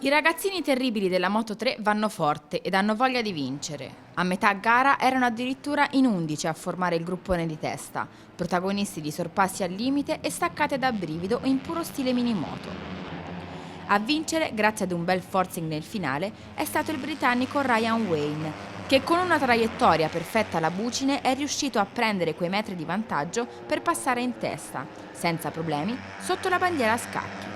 I ragazzini terribili della Moto3 vanno forte ed hanno voglia di vincere. A metà gara erano addirittura in 11 a formare il gruppone di testa, protagonisti di sorpassi al limite e staccate da brivido in puro stile minimoto. A vincere, grazie ad un bel forcing nel finale, è stato il britannico Ryan Wayne, che con una traiettoria perfetta alla bucine è riuscito a prendere quei metri di vantaggio per passare in testa, senza problemi, sotto la bandiera a scacchi.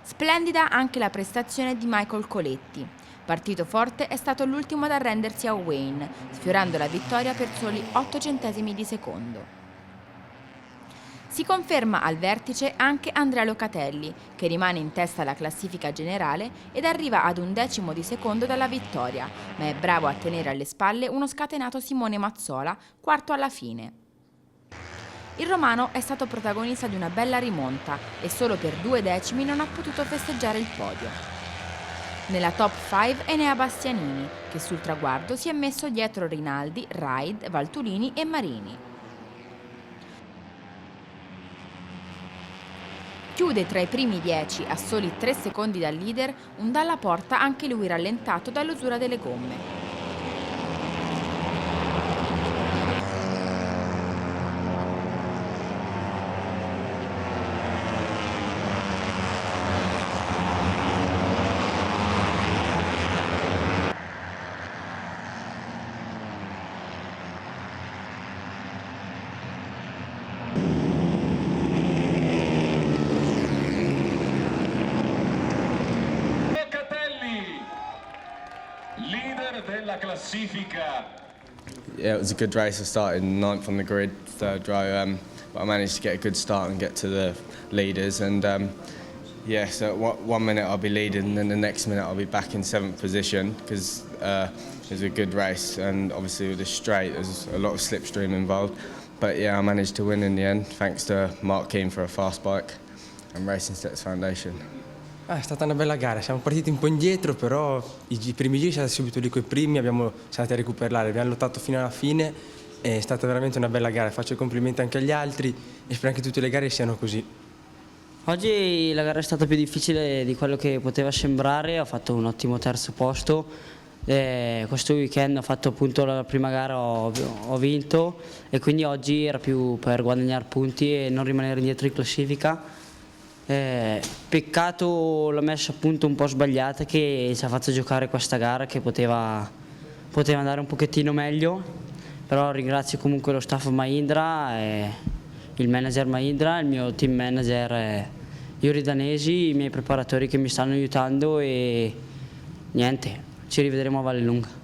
Splendida anche la prestazione di Michael Coletti. Partito forte, è stato l'ultimo ad arrendersi a Wayne, sfiorando la vittoria per soli 8 centesimi di secondo. Si conferma al vertice anche Andrea Locatelli, che rimane in testa alla classifica generale ed arriva ad 1/10 di secondo dalla vittoria, ma è bravo a tenere alle spalle uno scatenato Simone Mazzola, quarto alla fine. Il romano è stato protagonista di una bella rimonta e solo per 2 decimi non ha potuto festeggiare il podio. Nella top 5 Enea Bastianini, che sul traguardo si è messo dietro Rinaldi, Raid, Valtulini e Marini. Chiude tra i primi 10 a soli 3 secondi dal leader un Dalla Porta anche lui rallentato dall'usura delle gomme. Leader della classifica. Yeah, it was a good race. I started 9th on the grid, third row, but I managed to get a good start and get to the leaders. And yeah, so one minute I'll be leading, and then the next minute I'll be back in 7th position because it was a good race. And obviously with the straight, there's a lot of slipstream involved. But yeah, I managed to win in the end, thanks to Mark Keane for a fast bike and Racing Steps Foundation. È stata una bella gara, siamo partiti un po' indietro, però i primi giri siamo stati subito lì coi primi, siamo andati a recuperare, abbiamo lottato fino alla fine, è stata veramente una bella gara, faccio i complimenti anche agli altri e spero che tutte le gare siano così. Oggi la gara è stata più difficile di quello che poteva sembrare, ho fatto un ottimo terzo posto, questo weekend ho fatto appunto la prima gara, ho vinto e quindi oggi era più per guadagnare punti e non rimanere indietro in classifica. Peccato l'ho messa appunto un po' sbagliata che ci ha fatto giocare questa gara che poteva andare un pochettino meglio, però ringrazio comunque lo staff Mahindra, il manager Mahindra, il mio team manager Yuri Danesi, i miei preparatori che mi stanno aiutando e niente, ci rivedremo a Vallelunga.